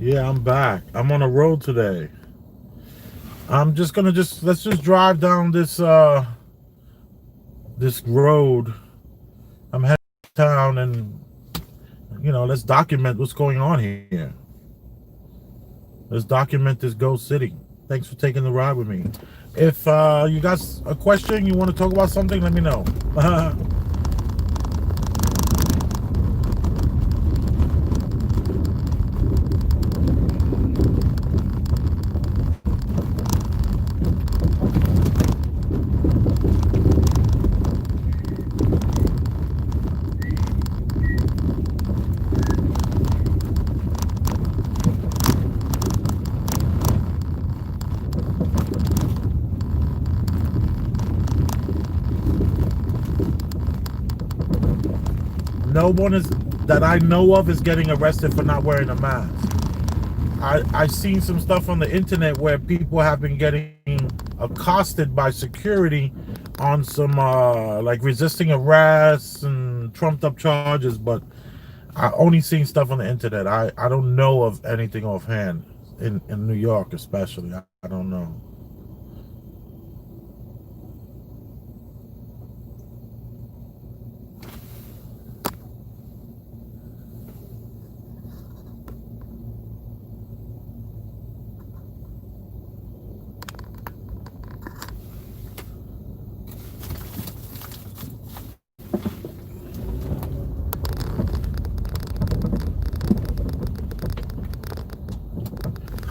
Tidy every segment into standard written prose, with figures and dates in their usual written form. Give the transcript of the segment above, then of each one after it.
Yeah, I'm back. I'm on a road today. I'm just gonna let's just drive down this road. I'm heading town and let's document what's going on here. Let's document this ghost city. Thanks for taking the ride with me. If you got a question, you want to talk about something, let me know. No one is that I know of is getting arrested for not wearing a mask. I've seen some stuff on the internet where people have been getting accosted by security on some like resisting arrest and trumped up charges, but I only seen stuff on the internet. I don't know of anything offhand in New York especially. I don't know.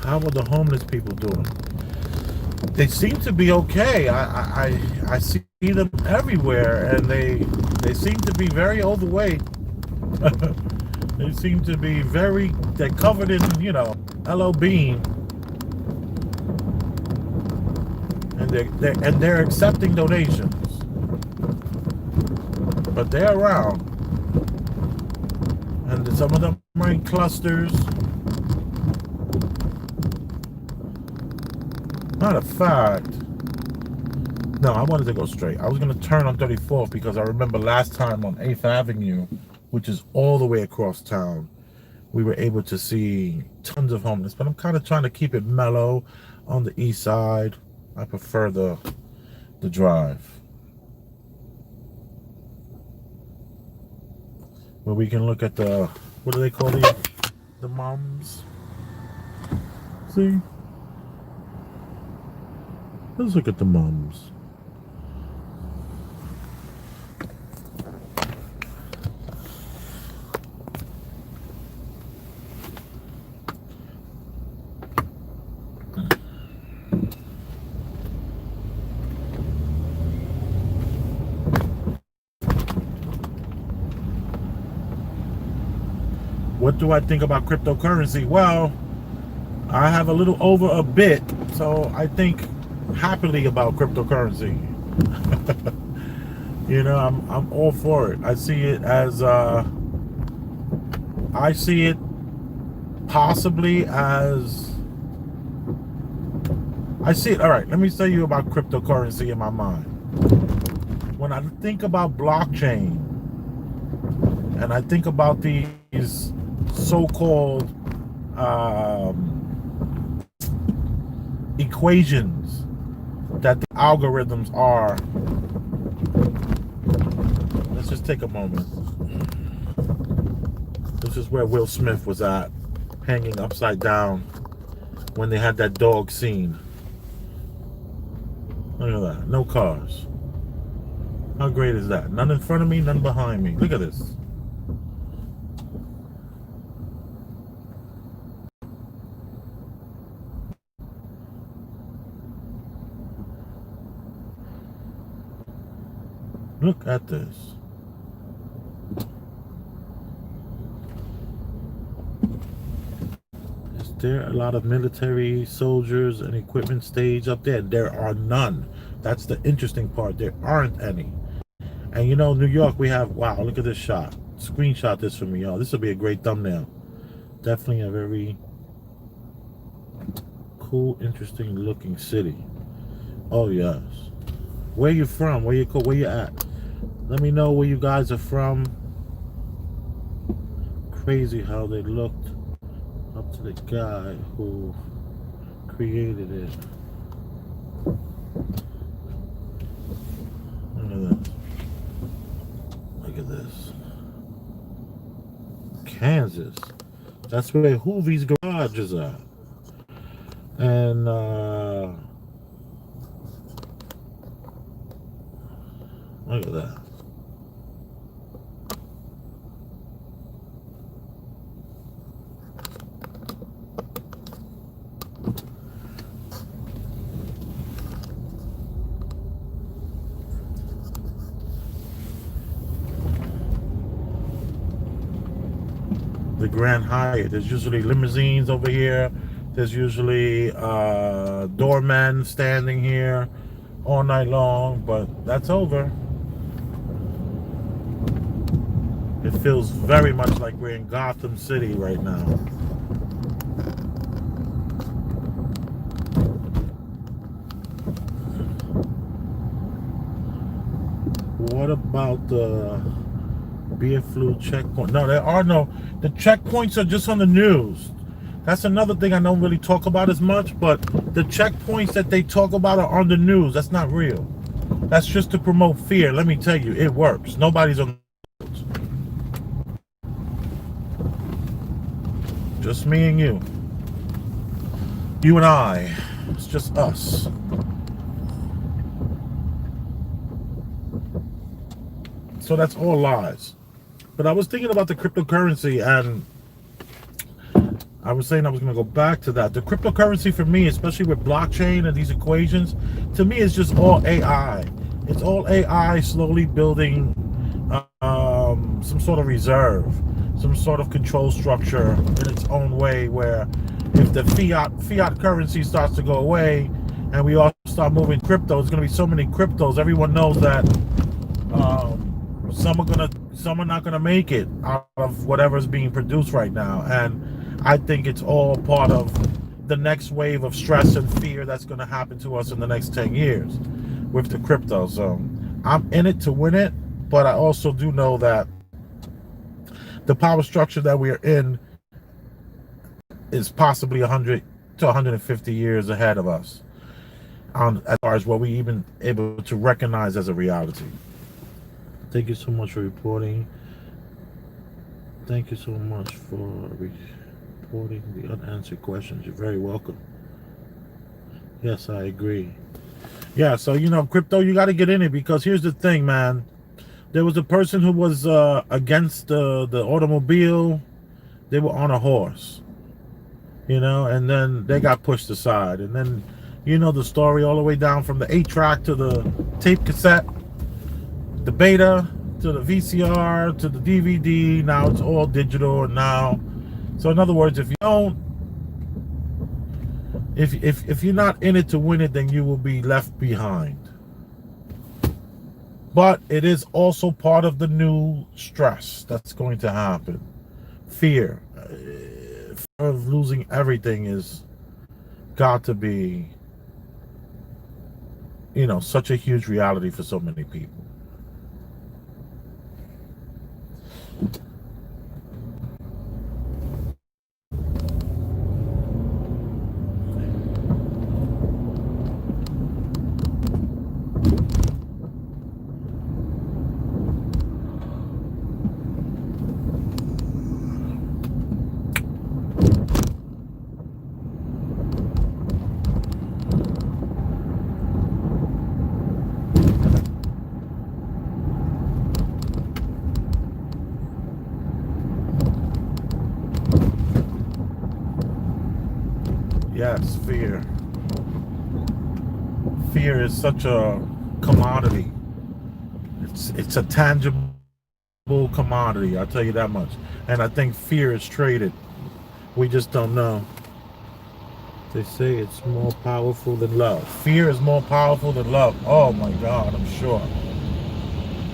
How are the homeless people doing? They seem to be okay. I see them everywhere, and they seem to be very overweight. They seem to be they're covered in LL Bean, and they're accepting donations, but they're around, and some of them are in clusters. Matter of fact, no, I wanted to go straight. I was going to turn on 34th because I remember last time on 8th Avenue, which is all the way across town, we were able to see tons of homeless. But I'm kind of trying to keep it mellow on the east side. I prefer the drive, where we can look at what do they call the moms? See? Let's look at the mums. What do I think about cryptocurrency? Well, I have a little over a bit, so I think happily about cryptocurrency. I'm all for it. I see it as I see it possibly as I see it. All right, let me tell you about cryptocurrency in my mind. When I think about blockchain and I think about these so-called equations that the algorithms are. Let's just take a moment. This is where Will Smith was at, hanging upside down when they had that dog scene. Look at that. No cars. How great is that? None in front of me, none behind me. Look at this. Look at this. Is there a lot of military soldiers and equipment staged up there? There are none. That's the interesting part. There aren't any. And New York, we have, wow, look at this shot. Screenshot this for me, y'all. This will be a great thumbnail. Definitely a very cool, interesting looking city. Oh, yes. Where you from? Where you at? Let me know where you guys are from. Crazy how they looked Up to the guy who created it. Look at this. Look at this. Kansas. That's where Hoovie's garage is at. And look at that. The Grand Hyatt. There's usually limousines over here. There's usually doormen standing here all night long, but that's over. It feels very much like we're in Gotham City right now. What about the beer flu checkpoint? No, there are no. The checkpoints are just on the news. That's another thing I don't really talk about as much, but the checkpoints that they talk about are on the news. That's not real. That's just to promote fear. Let me tell you, it works. Nobody's on the news. Just me and you. You and I. It's just us. So that's all lies. But I was thinking about the cryptocurrency, and I was saying I was going to go back to that. The cryptocurrency for me, especially with blockchain and these equations, to me is just all AI. It's all AI slowly building some sort of reserve, some sort of control structure in its own way, where if the fiat currency starts to go away and we all start moving crypto, there's going to be so many cryptos. Everyone knows that some are not gonna make it out of whatever's being produced right now, and I think it's all part of the next wave of stress and fear that's gonna happen to us in the next 10 years with the crypto. So I'm in it to win it, but I also do know that the power structure that we are in is possibly 100 to 150 years ahead of us as far as what we even able to recognize as a reality. Thank you so much for reporting. Thank you so much for reporting the unanswered questions. You're very welcome. Yes, I agree. Yeah, so crypto, you got to get in it, because here's the thing, man. There was a person who was against the automobile. They were on a horse, and then they got pushed aside. And then, the story all the way down from the 8-track to the tape cassette, the beta to the VCR to the DVD. Now it's all digital. And now, so in other words, if you're not in it to win it, then you will be left behind. But it is also part of the new stress that's going to happen. Fear of losing everything is got to be, such a huge reality for so many people. Yes, fear. Fear is such a commodity. It's a tangible commodity, I'll tell you that much. And I think fear is traded. We just don't know. They say it's more powerful than love. Fear is more powerful than love. Oh my God, I'm sure.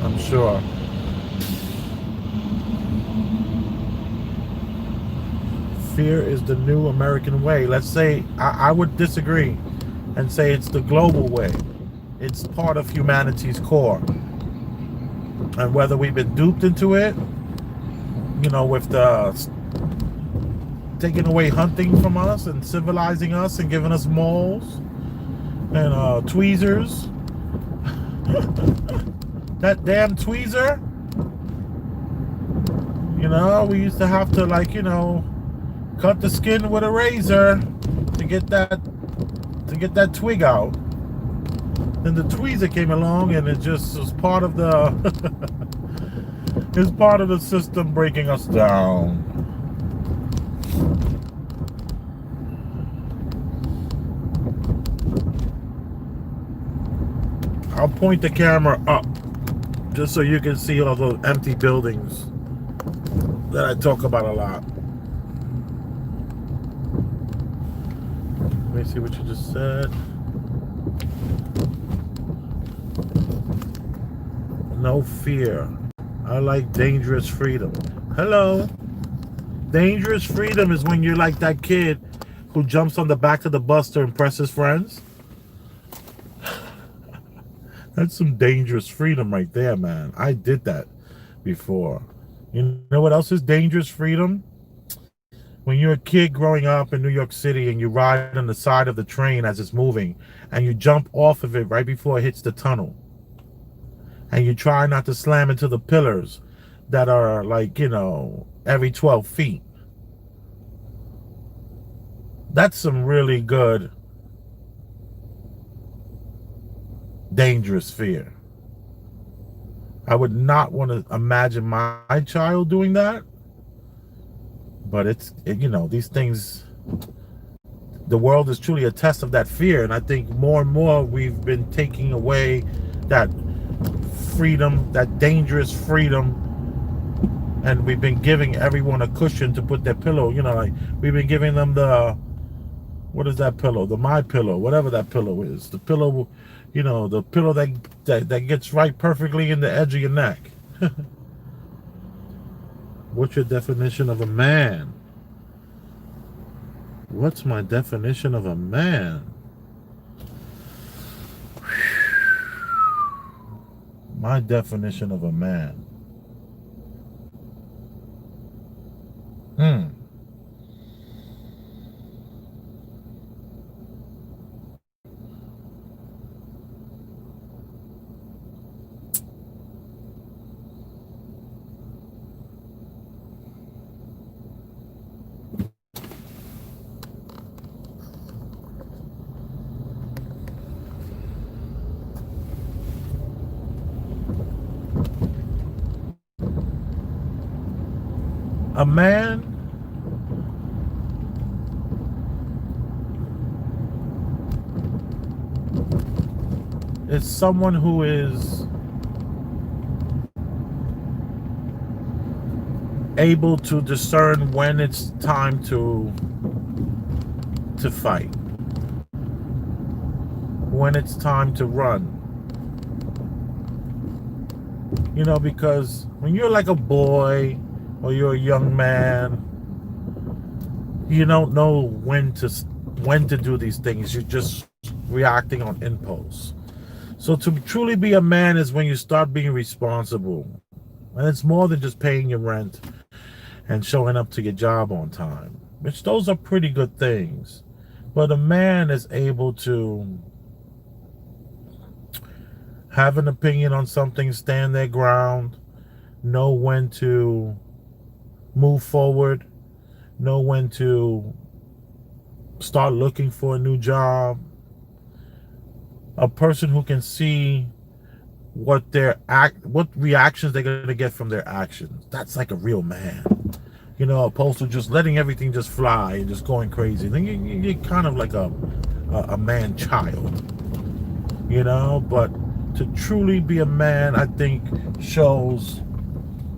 I'm sure. Fear is the new American way. Let's say, I would disagree and say it's the global way. It's part of humanity's core. And whether we've been duped into it, with the taking away hunting from us and civilizing us and giving us malls and tweezers. That damn tweezer. You know, we used to have to, like, you know, cut the skin with a razor to get that twig out. Then the tweezer came along, and it just was part of the it's part of the system breaking us down. I'll point the camera up just so you can see all those empty buildings that I talk about a lot. Let me see what you just said. No fear. I like dangerous freedom. Hello. Dangerous freedom is when you're like that kid who jumps on the back of the bus to impress his friends. That's some dangerous freedom right there, man. I did that before. You know what else is dangerous freedom? When you're a kid growing up in New York City and you ride on the side of the train as it's moving and you jump off of it right before it hits the tunnel. And you try not to slam into the pillars that are, like, you know, every 12 feet. That's some really good dangerous fear. I would not want to imagine my child doing that. But you know, these things, the world is truly a test of that fear. And I think more and more we've been taking away that freedom, that dangerous freedom. And we've been giving everyone a cushion to put their pillow, you know, like we've been giving them what is that pillow? The My Pillow, whatever that pillow is. The pillow, you know, the pillow that gets right perfectly in the edge of your neck. What's your definition of a man? What's my definition of a man? My definition of a man. A man is someone who is able to discern when it's time to fight, when it's time to run. You know, because when you're like a boy or you're a young man, you don't know when to do these things. You're just reacting on impulse. So to truly be a man is when you start being responsible. And it's more than just paying your rent and showing up to your job on time, which those are pretty good things. But a man is able to have an opinion on something, stand their ground, know when to move forward, know when to start looking for a new job. A person who can see what reactions they're going to get from their actions. That's like a real man. You know, opposed to just letting everything just fly and just going crazy. Then you're kind of like a man child. You know, but to truly be a man, I think, shows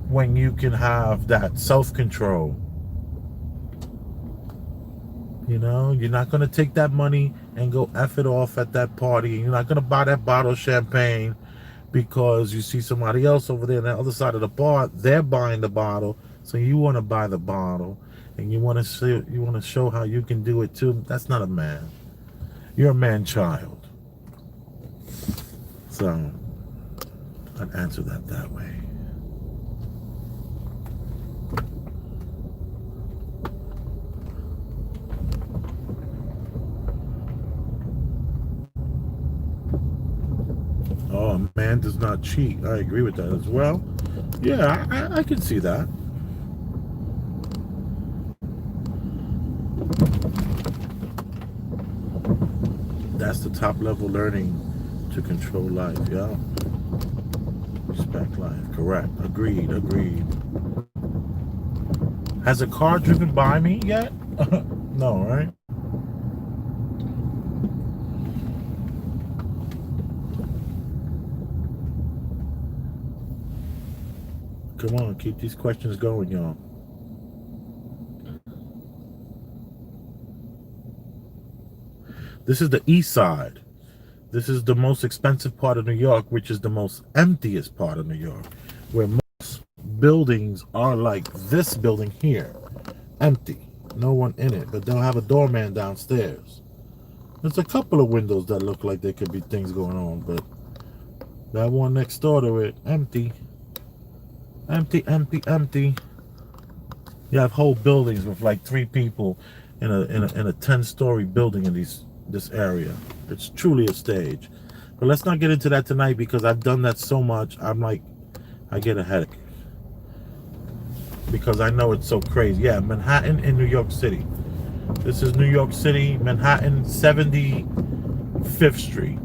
when you can have that self-control. You know, you're not going to take that money and go F it off at that party. You're not going to buy that bottle of champagne because you see somebody else over there on the other side of the bar. They're buying the bottle, so you want to buy the bottle, and you want to show how you can do it too. That's not a man. You're a man-child. So I'd answer that way. man does not cheat. I agree with that as well. Yeah, I can see that. That's the top level learning to control life. Yeah. Respect life. Correct. Agreed. Agreed. Has a car driven by me yet? No, right? Come on, keep these questions going, y'all. This is the east side. This is the most expensive part of New York, which is the most emptiest part of New York, where most buildings are like this building here, empty, no one in it, but they'll have a doorman downstairs. There's a couple of windows that look like there could be things going on, but that one next door to it, empty. Empty, empty, empty. You have whole buildings with like 3 people in a 10-story building in this area. It's truly a stage. But let's not get into that tonight because I've done that so much. I'm like, I get a headache because I know it's so crazy. Yeah, Manhattan in New York City. This is New York City, Manhattan, 75th Street.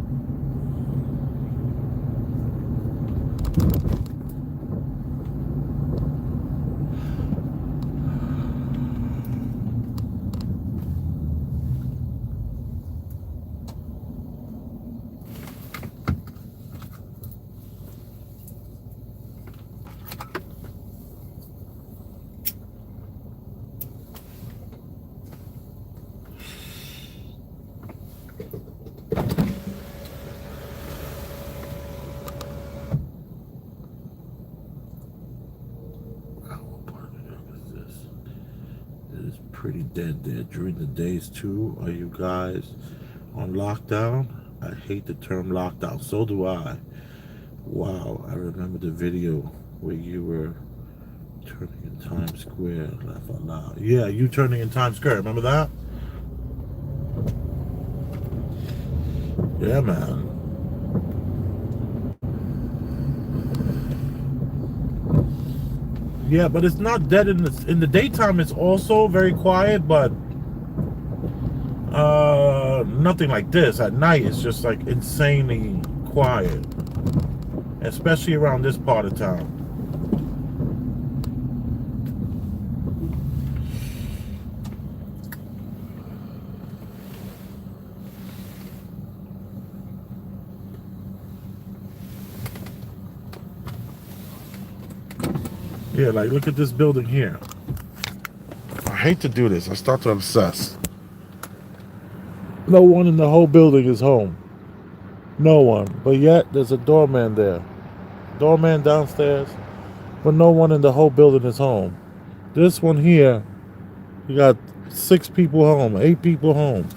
Pretty dead there during the days too. Are you guys on lockdown? I hate the term lockdown. So do I. Wow, I remember the video where you were turning in Times Square. Laugh out loud. Yeah, you turning in Times Square. Remember that? Yeah, man. Yeah, but it's not dead in the daytime. It's also very quiet, but nothing like this. At night, it's just like insanely quiet, especially around this part of town. Yeah, like look at this building here. I hate to do this. I start to obsess. No one in the whole building is home. No one. But yet there's a doorman there. Doorman downstairs. But no one in the whole building is home. This one here, you got 6 people home, 8 people home.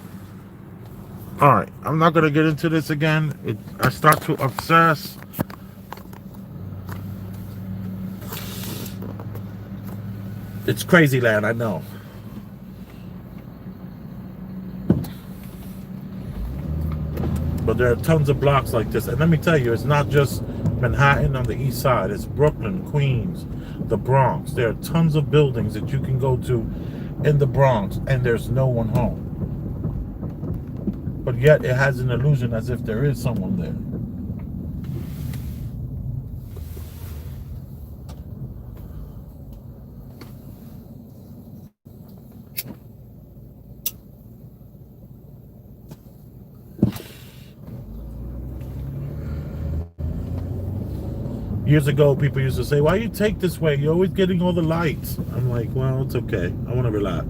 Alright, I'm not gonna get into this again. I start to obsess. It's crazy land, I know. But there are tons of blocks like this. And let me tell you, it's not just Manhattan on the east side. It's Brooklyn, Queens, the Bronx. There are tons of buildings that you can go to in the Bronx and there's no one home. But yet it has an illusion as if there is someone there. Years ago, people used to say, why you take this way? You're always getting all the lights. I'm like, well, it's okay. I want to relax.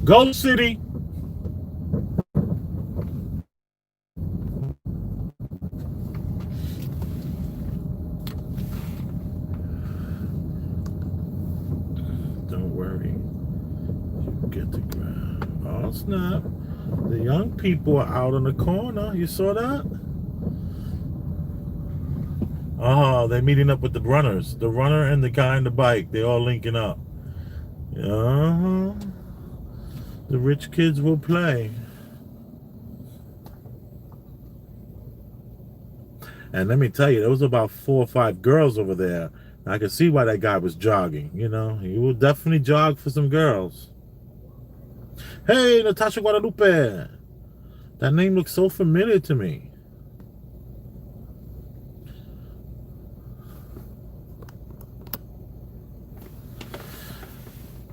Go City! Don't worry. You get the ground. Oh, snap. The young people are out on the corner. You saw that? Oh, they're meeting up with the runners. The runner and the guy on the bike. They all linking up. Yeah. The rich kids will play. And let me tell you, there was about 4 or 5 girls over there. I could see why that guy was jogging. You know, he will definitely jog for some girls. Hey, Natasha Guadalupe. That name looks so familiar to me.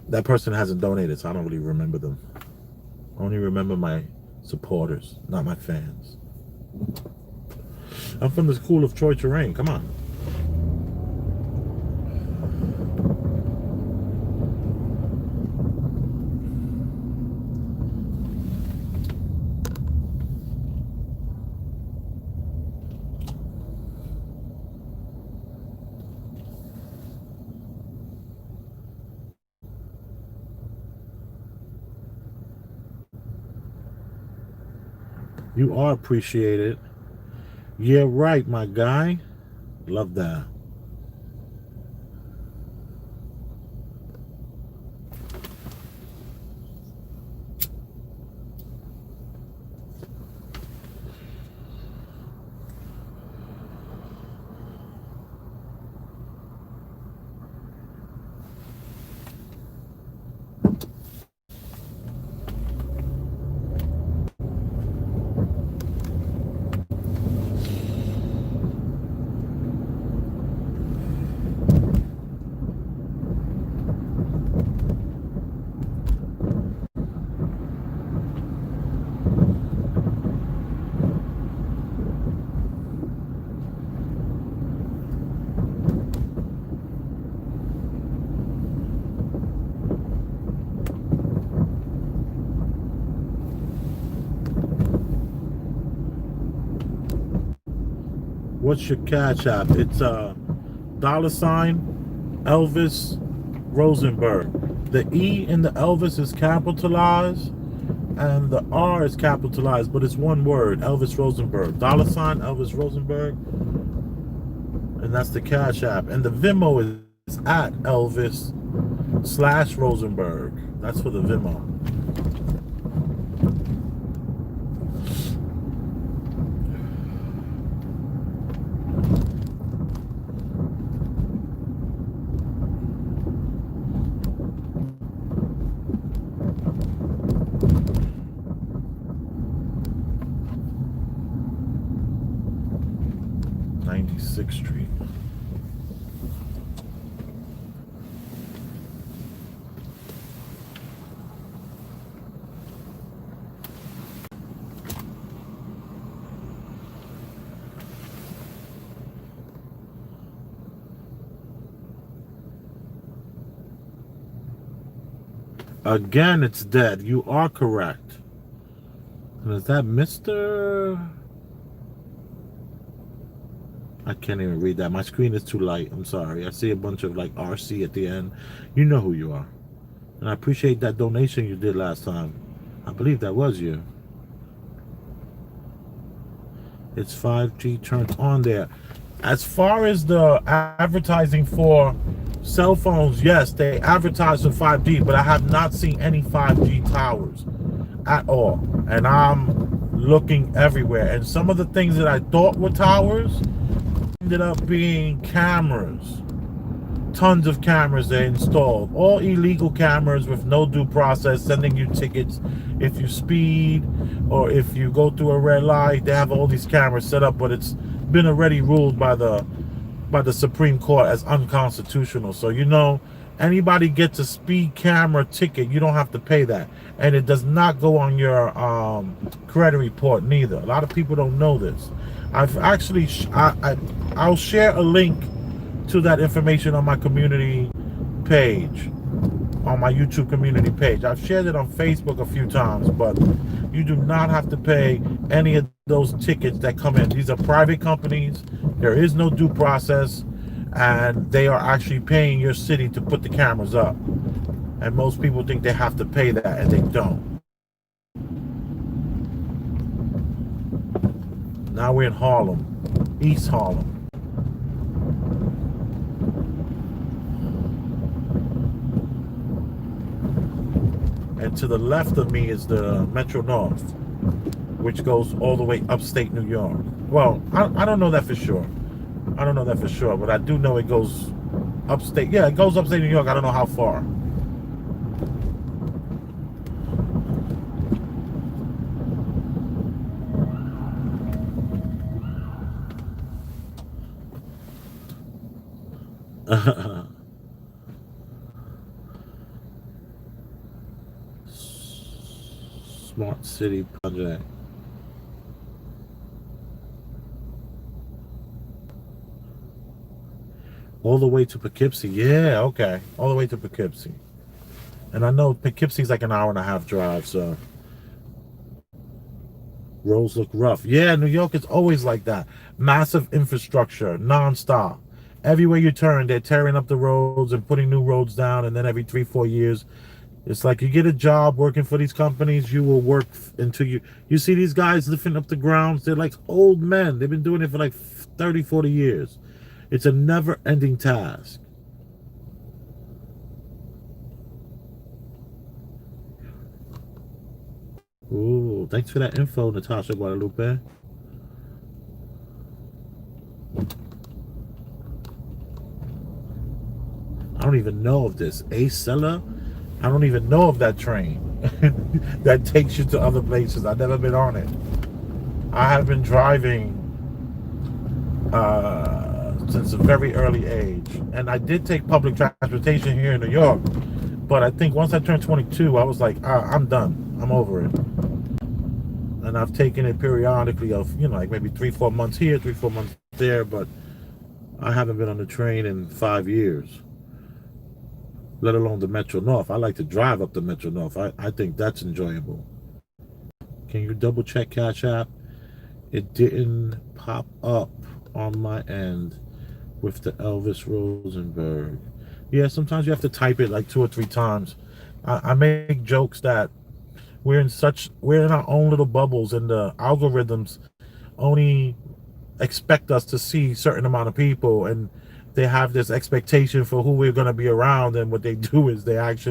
That person hasn't donated, so I don't really remember them. I only remember my supporters, not my fans. I'm from the school of Troy Terrain. Come on. You are appreciated. Yeah, right, my guy. Love that. What's your cash app? It's $ Elvis Rosenberg. The E in the Elvis is capitalized and the R is capitalized, but it's one word, Elvis Rosenberg. $ Elvis Rosenberg. And that's the cash app. And the Venmo is at Elvis/Rosenberg. That's for the Venmo. Street. Again, it's dead. You are correct. And is that Mr.? I can't even read that. My screen is too light. I'm sorry. I see a bunch of like RC at the end. You know who you are. And I appreciate that donation you did last time. I believe that was you. It's 5G turned on there. As far as the advertising for cell phones, yes, they advertise for 5G, but I have not seen any 5G towers at all. And I'm looking everywhere. And some of the things that I thought were towers ended up being cameras. Tons of cameras they installed. All illegal cameras with no due process, sending you tickets if you speed or if you go through a red light. They have all these cameras set up, but it's been already ruled by the Supreme Court as unconstitutional. So you know, anybody gets a speed camera ticket, you don't have to pay that, and it does not go on your credit report neither. A lot of people don't know this. I've actually I'll share a link to that information on my community page, on my YouTube community page. I've shared it on Facebook a few times, but you do not have to pay any of those tickets that come in. These are private companies. There is no due process, and they are actually paying your city to put the cameras up. And most people think they have to pay that, and they don't. Now we're in Harlem, East Harlem. And to the left of me is the Metro North, which goes all the way upstate New York. Well, I don't know that for sure. I don't know that for sure, but I do know it goes upstate. Yeah, it goes upstate New York. I don't know how far. Smart City Project. All the way to Poughkeepsie. Yeah, okay. All the way to Poughkeepsie. And I know Poughkeepsie's like an hour and a half drive, so roads look rough. Yeah, New York is always like that. Massive infrastructure, nonstop. Everywhere you turn, they're tearing up the roads and putting new roads down, and then every 3-4 years, it's like you get a job working for these companies, you will work until you see these guys lifting up the grounds. They're like old men. They've been doing it for like 30-40 years. It's a never-ending task. Ooh, thanks for that info, Natasha Guadalupe. I don't even know of this. Acela? I don't even know of that train that takes you to other places. I've never been on it. I have been driving since a very early age. And I did take public transportation here in New York. But I think once I turned 22, I was like, I'm done. I'm over it. And I've taken it periodically of, like maybe 3-4 months here, 3-4 months there. But I haven't been on the train in 5 years. Let alone the Metro North. I like to drive up the Metro North. I think that's enjoyable. Can you double check Cash App? It didn't pop up on my end with the Elvis Rosenberg. Yeah, sometimes you have to type it like 2 or 3 times. I make jokes that we're in our own little bubbles, and the algorithms only expect us to see a certain amount of people, and they have this expectation for who we're going to be around. And what they do is they're like,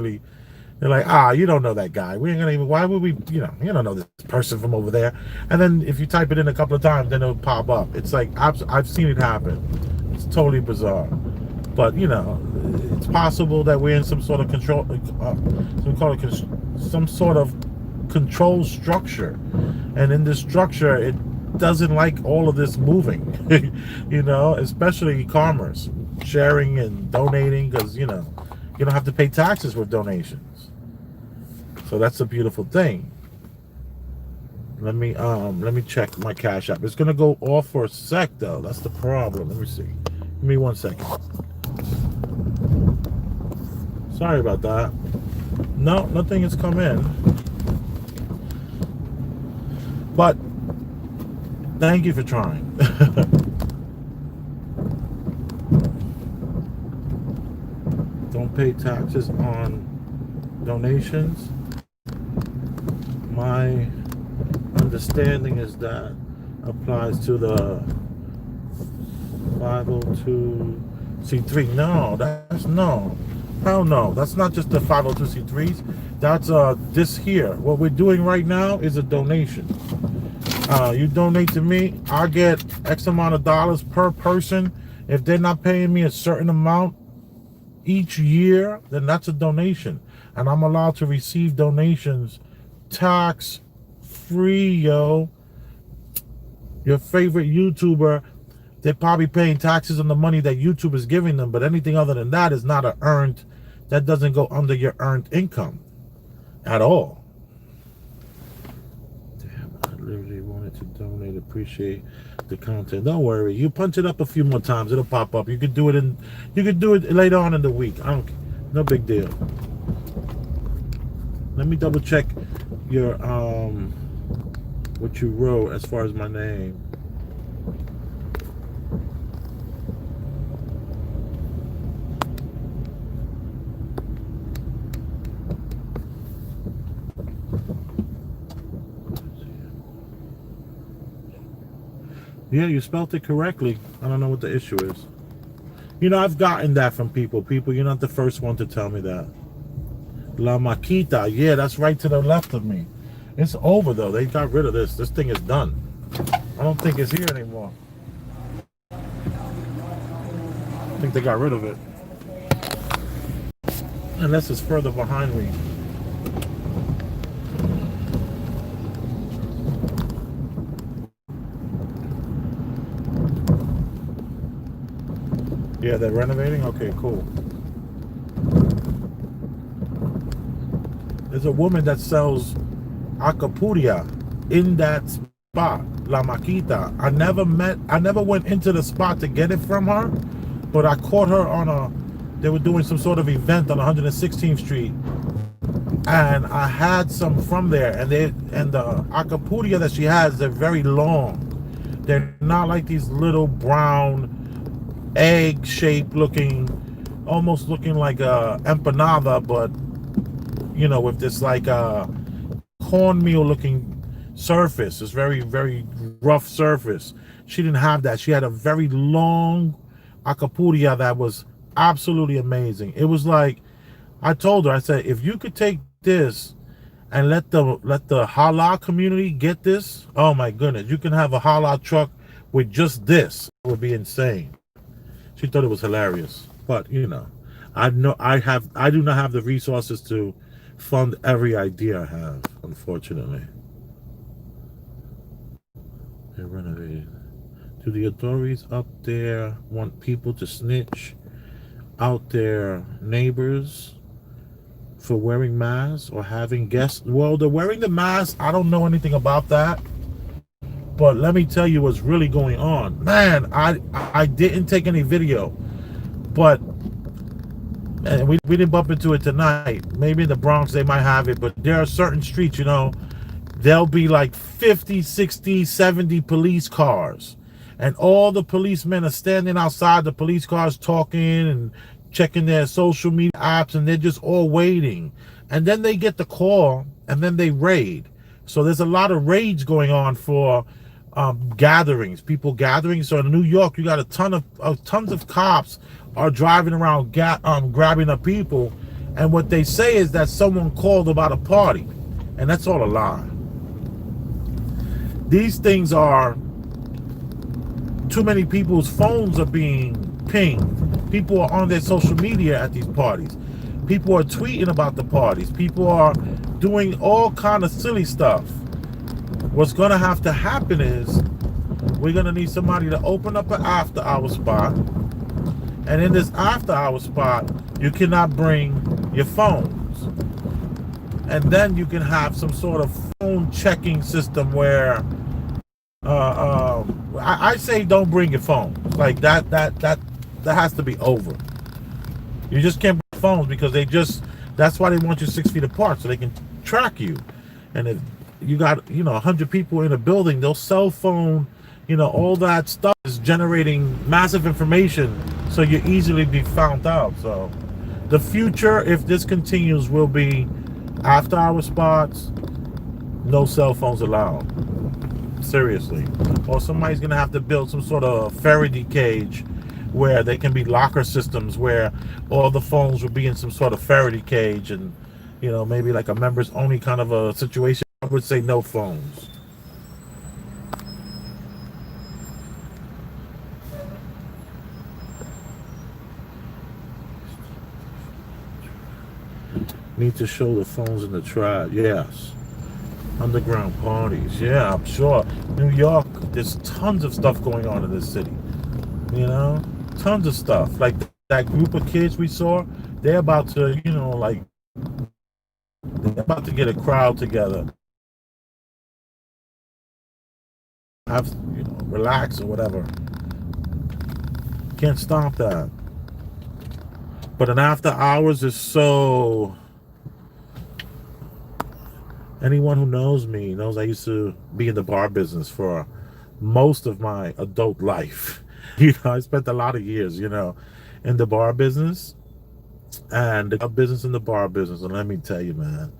you don't know that guy. We ain't gonna even, why would we, you don't know this person from over there. And then if you type it in a couple of times, then it'll pop up. It's like, I've seen it happen. It's totally bizarre. But, it's possible that we're in some sort of control, we call it some sort of control structure. And in this structure, it doesn't like all of this moving, especially e-commerce, sharing and donating, because, you don't have to pay taxes with donations. So that's a beautiful thing. Let me check my Cash App. It's gonna go off for a sec though. That's the problem. Let me see. Give me 1 second. Sorry about that. No, nothing has come in. But thank you for trying. Don't pay taxes on donations. My understanding is that applies to the 502c3. No. Hell no. That's not just the 502c3s. That's this here. What we're doing right now is a donation. You donate to me, I get X amount of dollars per person. If they're not paying me a certain amount each year, then that's a donation. And I'm allowed to receive donations tax free, yo. Your favorite YouTuber, they're probably paying taxes on the money that YouTube is giving them, but anything other than that is not that doesn't go under your earned income at all. Damn, I literally wanted to donate. Appreciate the content. Don't worry, you punch it up a few more times, it'll pop up. You could do it later on in the week. No big deal. Let me double check your what you wrote as far as my name. Yeah, you spelled it correctly. I don't know what the issue is. You know, I've gotten that from people. People, you're not the first one to tell me that. La Maquita. Yeah, that's right to the left of me. It's over, though. They got rid of this. This thing is done. I don't think it's here anymore. I think they got rid of it. Unless it's further behind me. Yeah, they're renovating? Okay, cool. There's a woman that sells acapuria in that spot, La Maquita. I never went into the spot to get it from her, but I caught her they were doing some sort of event on 116th Street, and I had some from there, and the acapuria that she has, they're very long. They're not like these little brown egg-shaped looking, almost looking like a empanada, but you know, with this like cornmeal looking surface. It's very, very rough surface. She didn't have that. She had a very long acapuria that was absolutely amazing. It was like, I told her, I said, if you could take this and let the halal community get this, oh my goodness, you can have a halal truck with just this. It would be insane. She thought it was hilarious. But you know, I do not have the resources to fund every idea I have, unfortunately. They're renovating. Do the authorities up there want people to snitch out their neighbors for wearing masks or having guests? Well, they're wearing the mask. I don't know anything about that. But let me tell you what's really going on. Man, I didn't take any video. But and we didn't bump into it tonight. Maybe in the Bronx they might have it, but there are certain streets, you know, there'll be like 50, 60, 70 police cars. And all the policemen are standing outside the police cars talking and checking their social media apps, and they're just all waiting. And then they get the call, and then they raid. So there's a lot of raids going on for gatherings, people gathering. So in New York, you got tons of cops are driving around grabbing up people, and what they say is that someone called about a party, and that's all a lie. These things are, too many people's phones are being pinged. People are on their social media at these parties. People are tweeting about the parties. People are doing all kind of silly stuff. What's gonna have to happen is we're gonna need somebody to open up an after hour spot. And in this after hour spot, you cannot bring your phones. And then you can have some sort of phone checking system where I say don't bring your phone. Like that has to be over. You just can't bring phones because that's why they want you 6 feet apart, so they can track you. And if you got, 100 people in a building, they'll cell phone, all that stuff is generating massive information, so you easily be found out. So the future, if this continues, will be after hour spots, no cell phones allowed. Seriously. Or somebody's gonna have to build some sort of Faraday cage where they can be locker systems where all the phones will be in some sort of Faraday cage, and maybe like a members only kind of a situation. I would say no phones. Need to show the phones in the tribe. Yes. Underground parties. Yeah, I'm sure. New York, there's tons of stuff going on in this city. Tons of stuff. Like that group of kids we saw, they're about to, they're about to get a crowd together. Have, relax or whatever. Can't stop that. But an after hours is so... Anyone who knows me knows I used to be in the bar business for most of my adult life. I spent a lot of years, in the bar business, and the business in the bar business. And let me tell you, man,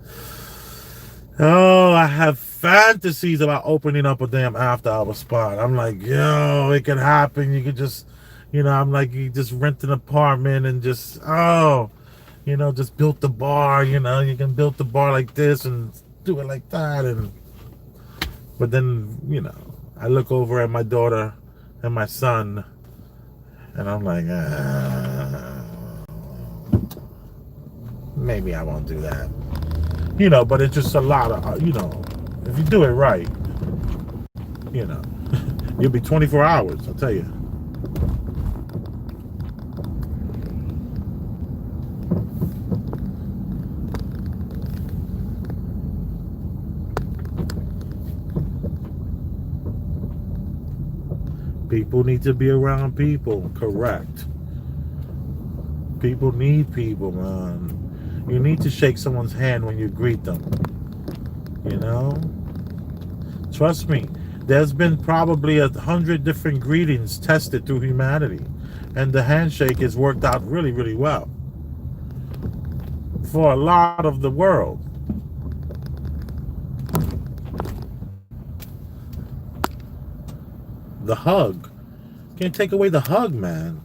Oh, I have fantasies about opening up a damn after hour spot. I'm like, yo, it can happen. You could just, I'm like, you just rent an apartment and just, just build the bar. You can build the bar like this and do it like that. But then, I look over at my daughter and my son, and I'm like, maybe I won't do that. But it's just a lot of, if you do it right, you know, you'll be 24 hours, I'll tell you. People need to be around people, correct. People need people, man. You need to shake someone's hand when you greet them. Trust me, there's been probably 100 different greetings tested through humanity, and the handshake has worked out really, really well for a lot of the world. The hug. Can't take away the hug, man.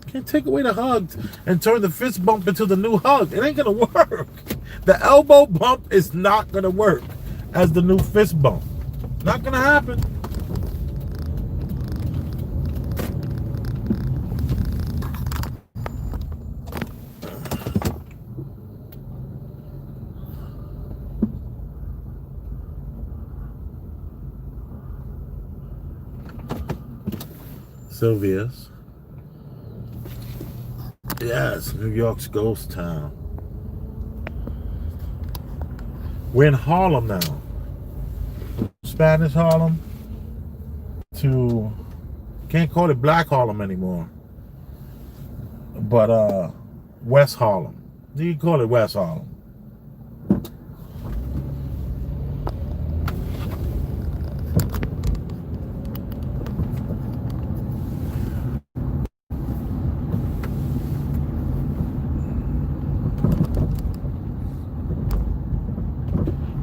Can't take away the hug and turn the fist bump into the new hug. It ain't gonna work. The elbow bump is not gonna work as the new fist bump. Not gonna happen. Sylvia's. Yes, New York's ghost town. We're in Harlem now. Spanish Harlem to, can't call it Black Harlem anymore, but West Harlem. You call it West Harlem.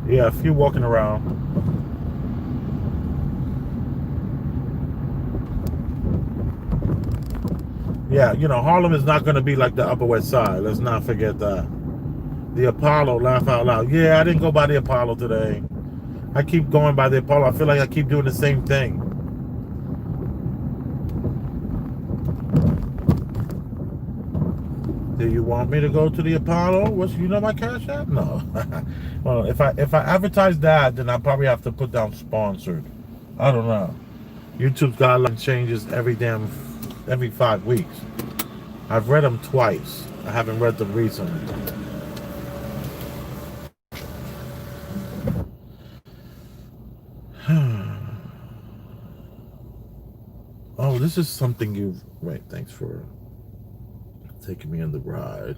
Yeah, a few walking around. Yeah, Harlem is not going to be like the Upper West Side. Let's not forget that. The Apollo, laugh out loud. Yeah, I didn't go by the Apollo today. I keep going by the Apollo. I feel like I keep doing the same thing. Do you want me to go to the Apollo? My Cash App? No. Well, if I advertise that, then I probably have to put down sponsored. I don't know. YouTube's guideline changes every 5 weeks. I've read them twice. I haven't read them recently. Oh, this is something wait, thanks for taking me on the ride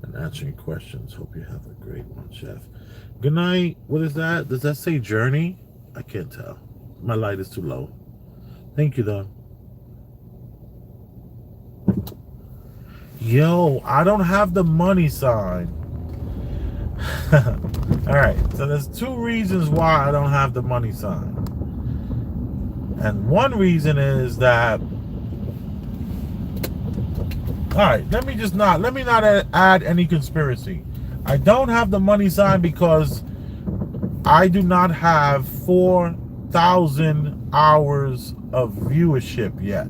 and answering questions. Hope you have a great one, Chef. Good night. What is that? Does that say journey? I can't tell. My light is too low. Thank you, though. Yo, I don't have the money sign. All right, so there's 2 reasons why I don't have the money sign. And one reason is that, all right, let me not add any conspiracy. I don't have the money sign because I do not have 4,000 hours of viewership yet.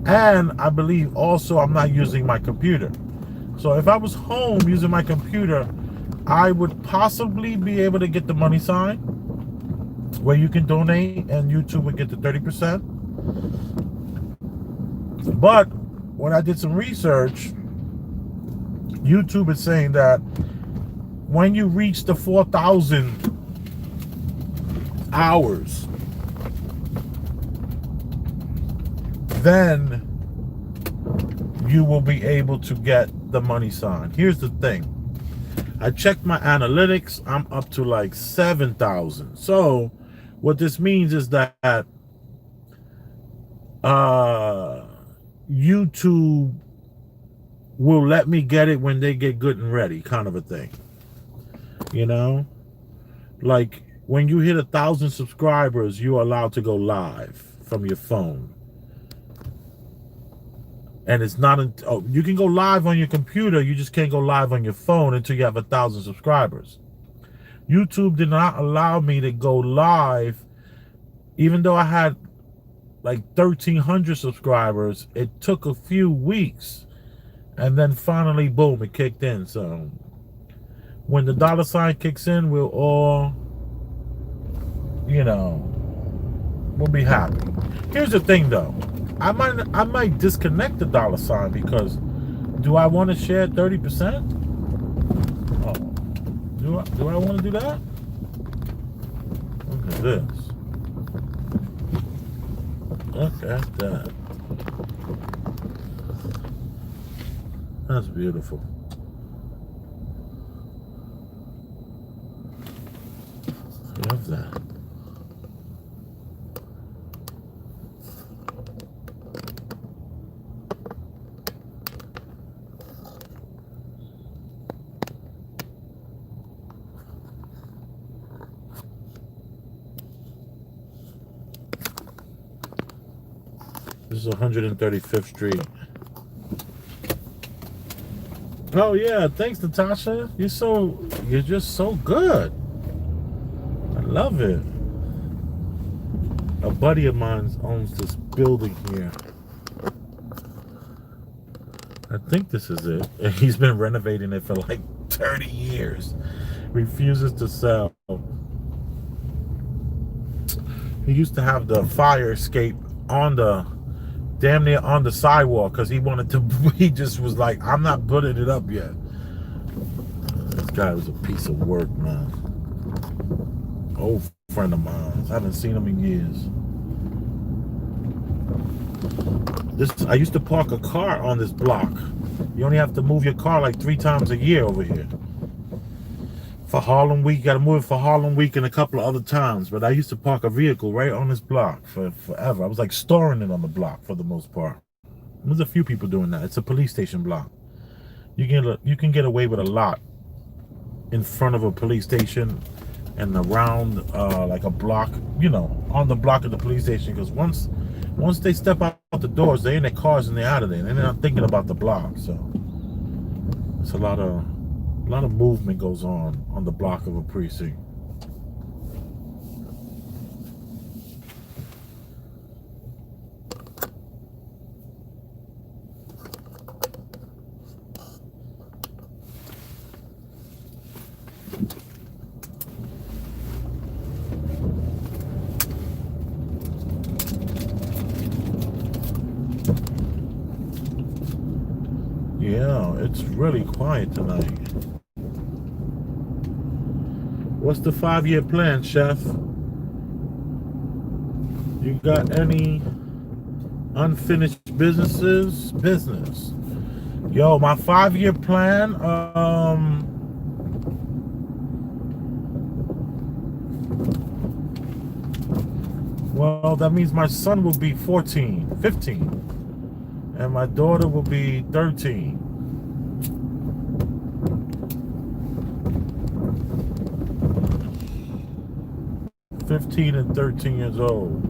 And I believe also I'm not using my computer. So if I was home using my computer, I would possibly be able to get the money sign where you can donate and YouTube would get the 30%. But when I did some research, YouTube is saying that when you reach the 4,000 hours, then you will be able to get the money sign. Here's the thing. I checked my analytics. I'm up to like 7,000. So what this means is that YouTube will let me get it when they get good and ready, kind of a thing. You know, like when you hit 1,000 subscribers, you're allowed to go live from your phone. And it's not, you can go live on your computer, you just can't go live on your phone until you have 1,000 subscribers. YouTube did not allow me to go live, even though I had like 1,300 subscribers. It took a few weeks, and then finally, boom, it kicked in. So when the $ kicks in, we'll all, we'll be happy. Here's the thing, though. I might disconnect the $ because do I want to share 30%? Oh, do I want to do that? Look at this. Look at that. That's beautiful. Love that. This is 135th Street. Oh yeah, thanks Natasha. You're just so good. I love it. A buddy of mine owns this building here. I think this is it. And he's been renovating it for like 30 years. Refuses to sell. He used to have the fire escape on the damn near on the sidewalk because he just was like, I'm not putting it up yet. This guy was a piece of work, man. Old friend of mine. I haven't seen him in years. I used to park a car on this block. You only have to move your car like 3 times a year over here. For Harlem Week, you gotta move it for Harlem Week and a couple of other times. But I used to park a vehicle right on this block for forever. I was like storing it on the block for the most part. There's a few people doing that. It's a police station block. You can get away with a lot in front of a police station and around like a block, on the block of the police station. Because once they step out the doors, they're in their cars and they're out of there. And they're not thinking about the block. So it's a lot of movement goes on the block of a precinct. Yeah, it's really quiet tonight. What's the 5-year plan, Chef? You got any unfinished business? Yo, my 5-year plan, well, that means my son will be 15, and my daughter will be 13. 15 and 13 years old.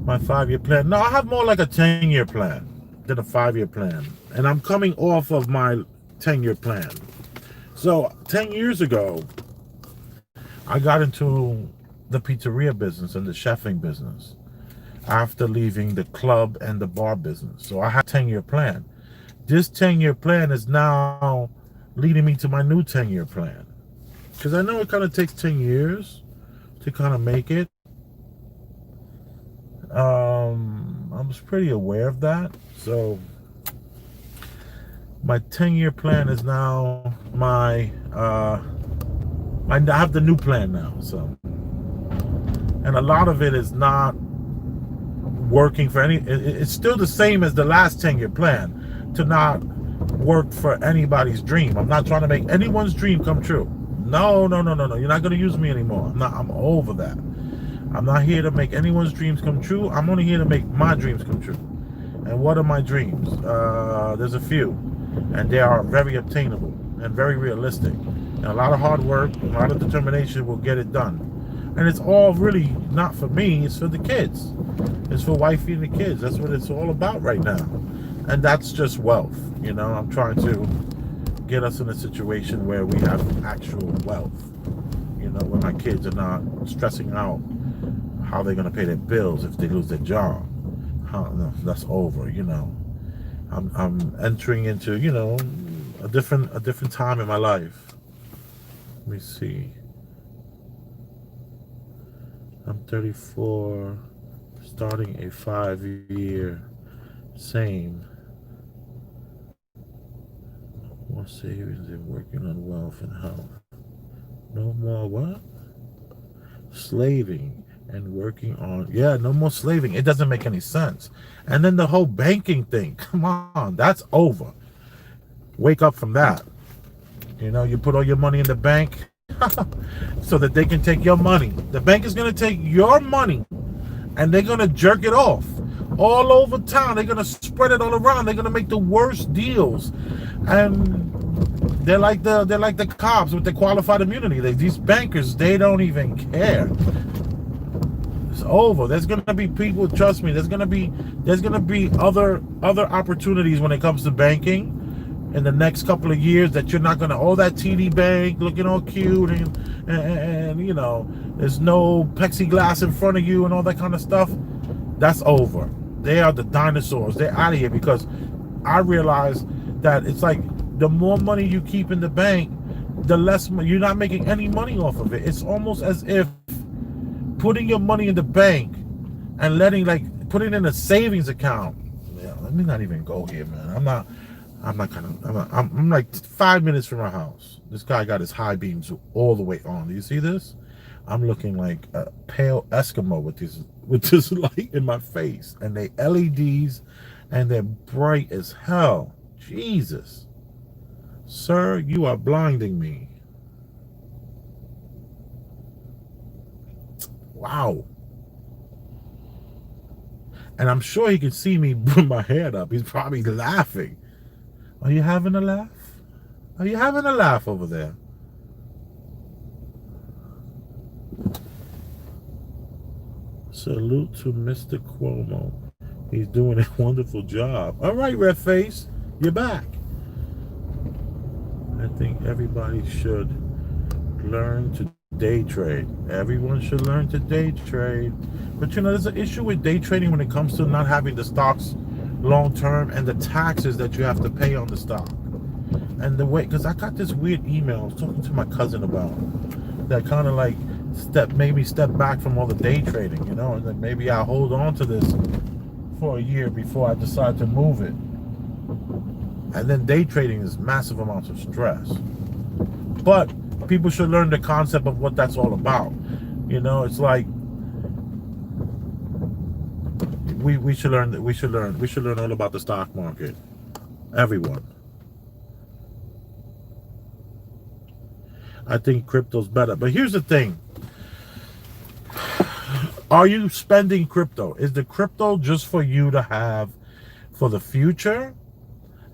My 5-year plan. No, I have more like a 10-year plan than a 5-year plan. And I'm coming off of my 10-year plan. So 10 years ago, I got into the pizzeria business and the chefing business after leaving the club and the bar business. So I had a 10-year plan. This 10-year plan is now leading me to my new 10-year plan. Because I know it kind of takes 10 years to kind of make it. I was pretty aware of that. So my 10-year plan is now I have the new plan now. So, and a lot of it is not working for it's still the same as the last 10-year plan to not work for anybody's dream. I'm not trying to make anyone's dream come true. No. You're not going to use me anymore. I'm over that. I'm not here to make anyone's dreams come true. I'm only here to make my dreams come true. And what are my dreams? There's a few. And they are very obtainable. and very realistic. And a lot of hard work, a lot of determination will get it done. And it's all really not for me, it's for the kids. It's for wifey and the kids. That's what it's all about right now. And that's just wealth. You know, I'm trying to get us in a situation where we have actual wealth. You know, where my kids are not stressing out how they're going to pay their bills if they lose their job. No, that's over, you know. I'm entering into, you know, a different time in my life. Let me see. I'm 34, starting a 5-year, same. More savings and working on wealth and health. No more what? Slaving and working on, yeah, no more slaving. It doesn't make any sense. And then the whole banking thing, come on, that's over. Wake up from that. You know, you put all your money in the bank so that they can take your money. The bank is going to take your money and they're going to jerk it off all over town. They're going to spread it all around. They're going to make the worst deals. And they're like the cops with the qualified immunity. These bankers, they don't even care. It's over. There's gonna be people, trust me, there's gonna be other opportunities when it comes to banking in the next couple of years that you're not gonna, oh, that TD Bank looking all cute and you know, there's no plexiglass in front of you and all that kind of stuff. That's over. They are the dinosaurs. They're out of here, because I realize that it's like the more money you keep in the bank, the less you're not making any money off of it. It's almost as if putting your money in the bank and putting it in a savings account. Yeah, let me not even go here, man. I'm like 5 minutes from my house. This guy got his high beams all the way on. Do you see this? I'm looking like a pale Eskimo with this light in my face, and they LEDs, and they're bright as hell. Jesus, sir, you are blinding me. Wow. And I'm sure he can see me put my head up. He's probably laughing. Are you having a laugh? Are you having a laugh over there? Salute to Mr. Cuomo. He's doing a wonderful job. All right, Red Face, you're back. I think everybody should learn to day trade. Everyone should learn to day trade. But you know, there's an issue with day trading when it comes to not having the stocks long term and the taxes that you have to pay on the stock. And the way, because I got this weird email I was talking to my cousin about that kind of like made me step back from all the day trading, you know, and then maybe I'll hold on to this for a year before I decide to move it. And then day trading is massive amounts of stress. But people should learn the concept of what that's all about. You know, it's like we should learn all about the stock market. Everyone. I think crypto's better. But here's the thing. Are you spending crypto? Is the crypto just for you to have for the future?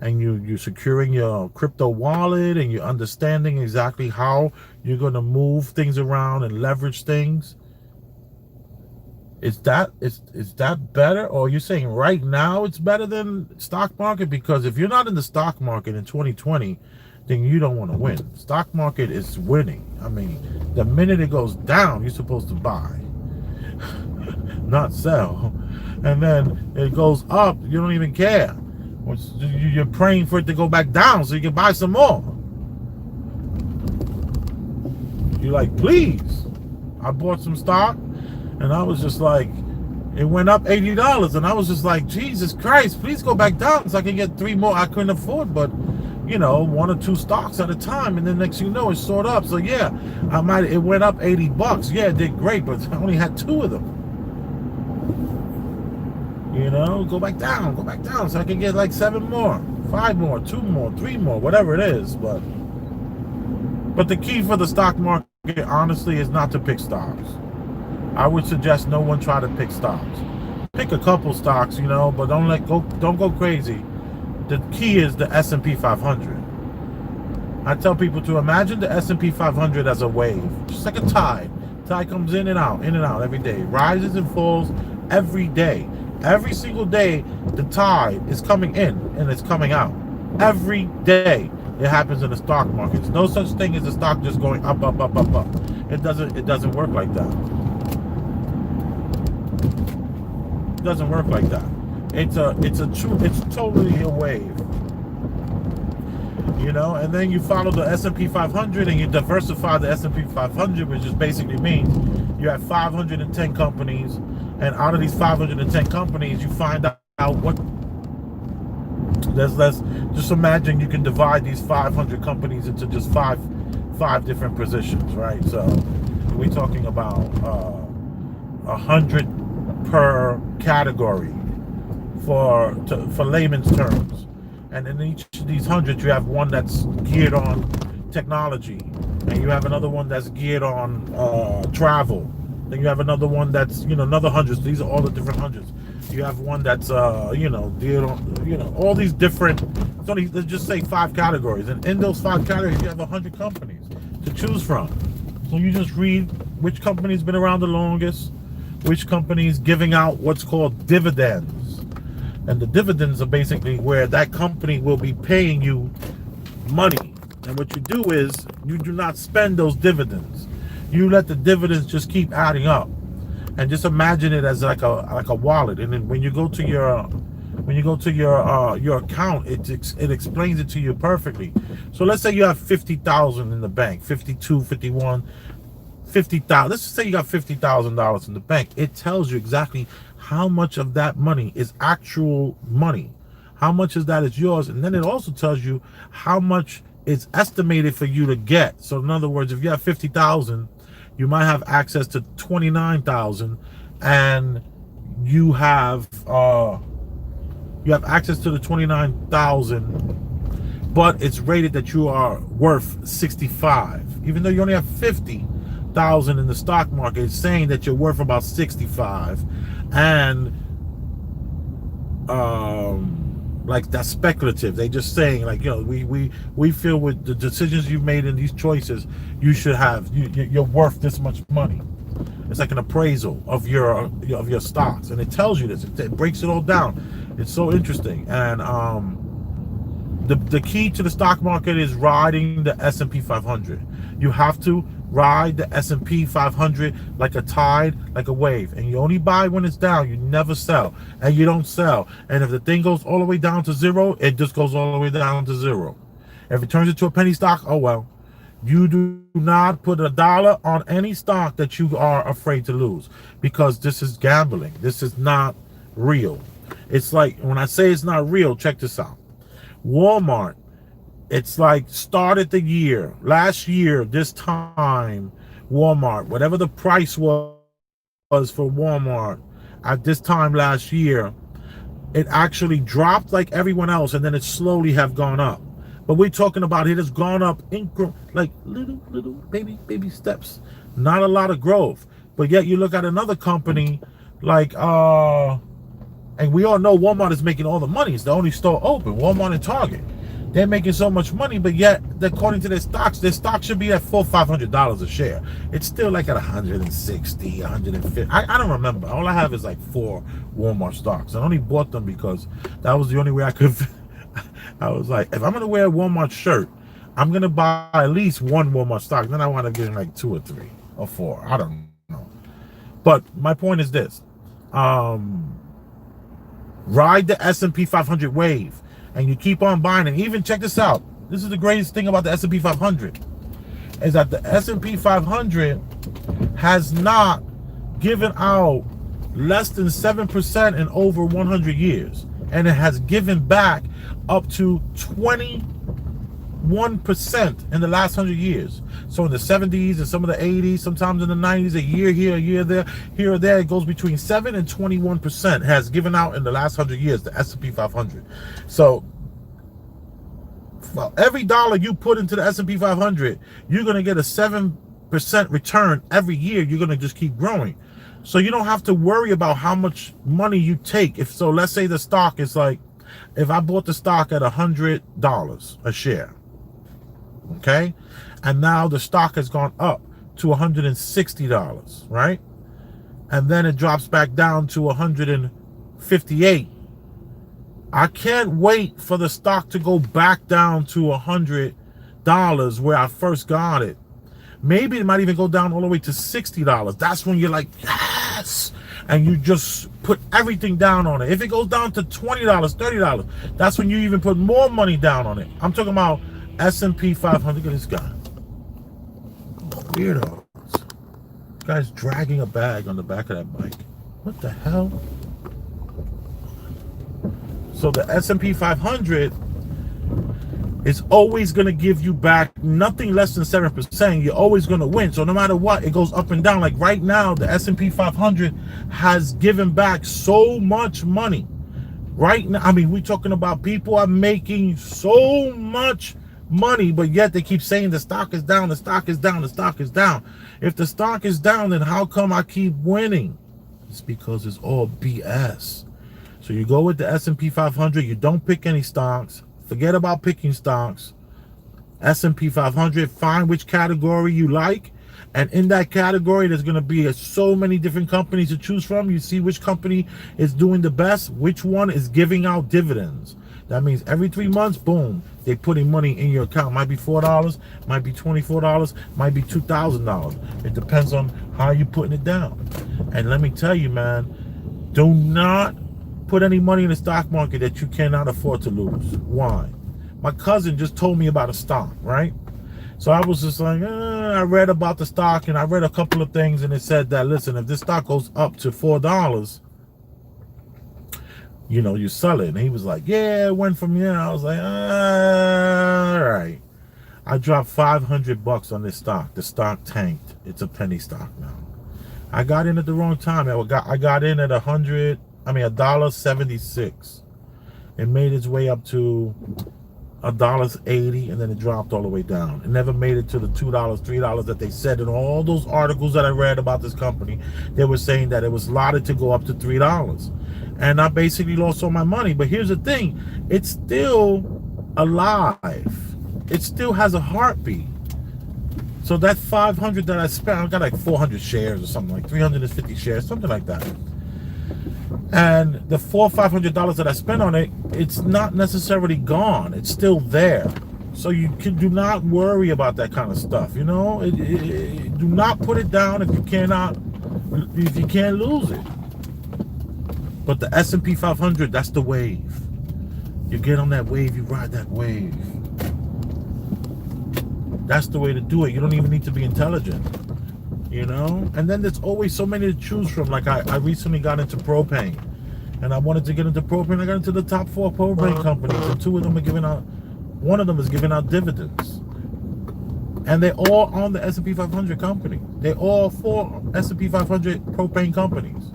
And you securing your crypto wallet and you're understanding exactly how you're going to move things around and leverage things? Is that better? Or are you saying right now it's better than stock market? Because if you're not in the stock market in 2020, then you don't want to win. Stock market is winning. I mean, the minute it goes down, you're supposed to buy, not sell. And then it goes up, you don't even care. You're praying for it to go back down so you can buy some more. You're like, please. I bought some stock and I was just like, it went up $80 and I was just like, Jesus Christ, please go back down so I can get 3 more. I couldn't afford, but you know, 1 or 2 stocks at a time, and then next thing you know, it's soared up. So yeah, it went up $80. Yeah, it did great, but I only had 2 of them. You know, go back down so I can get like 7 more, 5 more, 2 more, 3 more, whatever it is. But the key for the stock market, honestly, is not to pick stocks. I would suggest no one try to pick stocks. Pick a couple stocks, you know, but don't go crazy. The key is the S&P 500. I tell people to imagine the S&P 500 as a wave, just like a tide. Tide comes in and out every day, rises and falls every day. Every single day, the tide is coming in and it's coming out. Every day, it happens in the stock market. There's no such thing as the stock just going up, up, up, up, up. It doesn't work like that. It doesn't work like that. It's totally a wave. You know, and then you follow the S&P 500 and you diversify the S&P 500, which just basically means you have 510 companies, and out of these 510 companies, you find out what. Let's just imagine you can divide these 500 companies into just five different positions, right? So we're talking about 100 per category for layman's terms. And in each of these 100, you have one that's geared on technology, and you have another one that's geared on travel. Then you have another one that's, another hundreds. These are all the different hundreds. You have one that's, geared on, all these different. Let's just say 5 categories, and in those 5 categories, you have 100 companies to choose from. So you just read which company's been around the longest, which company's giving out what's called dividends. And the dividends are basically where that company will be paying you money. And what you do is you do not spend those dividends. You let the dividends just keep adding up. And just imagine it as like a wallet. And then when you go to your account, it explains it to you perfectly. So let's say you have 50,000 in the bank, 52, 51, 50,000. Let's just say you got $50,000 in the bank. It tells you exactly how much of that money is actual money, how much of that is yours, and then it also tells you how much is estimated for you to get. So in other words, if you have 50,000, you might have access to 29,000, and you have access to the 29,000, but it's rated that you are worth 65, even though you only have 50,000 in the stock market. It's saying that you're worth about 65. And like that's speculative. They just saying like, we feel with the decisions you've made in these choices, you should have you're worth this much money. It's like an appraisal of your stocks, and it tells you this. It breaks it all down. It's so interesting. And the key to the stock market is riding the S&P 500. You have to ride the S&P 500 like a tide, like a wave, and you only buy when it's down. You never sell, and you don't sell. And if the thing goes all the way down to zero, it just goes all the way down to zero. If it turns into a penny stock, oh well. You do not put $1 on any stock that you are afraid to lose, because this is gambling. This is not real. It's like, when I say it's not real, check this out. Walmart, it's like started the year, last year, this time, Walmart, whatever the price was for Walmart at this time last year, it actually dropped like everyone else, and then it slowly have gone up. But we're talking about it has gone up like little baby steps, not a lot of growth. But yet you look at another company like and we all know Walmart is making all the money. It's the only store open, Walmart and Target. They're making so much money, but yet, according to their stocks should be at $400-500 a share. It's still like at 160, 150. I don't remember. All I have is like 4 Walmart stocks. I only bought them because that was the only way I could. I was like, if I'm going to wear a Walmart shirt, I'm going to buy at least 1 Walmart stock. Then I want to get like 2 or 3 or 4. I don't know. But my point is this. Ride the S&P 500 wave. And you keep on buying. And even check this out. This is the greatest thing about the S&P 500. Is that the S&P 500 has not given out less than 7% in over 100 years. And it has given back up to 21% in the last 100 years. So in the 70s and some of the 80s, sometimes in the 90s, a year here, a year there, here or there, it goes between 7 and 21% has given out in the last 100 years, the S&P 500. So for every dollar you put into the S&P 500, you're going to get a 7% return every year. You're going to just keep growing. So you don't have to worry about how much money you take. So let's say the stock is like, if I bought the stock at $100 a share, Okay, and now the stock has gone up to $160, right? And then it drops back down to 158. I can't wait for the stock to go back down to $100 where I first got it. Maybe it might even go down all the way to $60. That's when you're like, yes, and you just put everything down on it. If it goes down to $20, $30, that's when you even put more money down on it. I'm talking about S&P 500. Look at this guy. Weirdo. This guy's dragging a bag on the back of that bike. What the hell? So the S&P 500 is always going to give you back nothing less than 7%. You're always going to win. So no matter what, it goes up and down. Like right now, the S&P 500 has given back so much money. Right now, I mean, we're talking about people are making so much money, but yet they keep saying the stock is down, the stock is down, the stock is down. If the stock is down, then how come I keep winning? It's because it's all BS. So you go with the S&P 500, you don't pick any stocks, forget about picking stocks. S&P 500, find which category you like, and in that category there's going to be so many different companies to choose from. You see which company is doing the best, which one is giving out dividends. That means every 3 months, boom, they're putting money in your account. Might be $4, might be $24, might be $2,000. It depends on how you're putting it down. And let me tell you, man, do not put any money in the stock market that you cannot afford to lose. Why? My cousin just told me about a stock, right? So I was just like, I read about the stock and I read a couple of things and it said that, listen, if this stock goes up to $4, you know, you sell it. And he was like, yeah, it went from here. I was like, all right. I dropped $500 on this stock. The stock tanked. It's a penny stock now. I got in at the wrong time. I got in at $1.76. It made its way up to $1.80 and then it dropped all the way down. It never made it to the $2, $3 that they said in all those articles that I read about this company. They were saying that it was lauded to go up to $3. And I basically lost all my money. But here's the thing, it's still alive. It still has a heartbeat. So that 500 that I spent, I got like 400 shares or something, like 350 shares, something like that. And the $400 or $500 that I spent on it, it's not necessarily gone. It's still there. So you do not worry about that kind of stuff. You know, do not put it down if you can't lose it. But the S&P 500, that's the wave. You get on that wave, you ride that wave. That's the way to do it. You don't even need to be intelligent, you know? And then there's always so many to choose from. Like I recently got into propane, and I wanted to get into propane. I got into the top 4 propane companies, and 2 of them are giving out, one of them is giving out dividends. And they're all on the S&P 500 company. They're all 4 S&P 500 propane companies.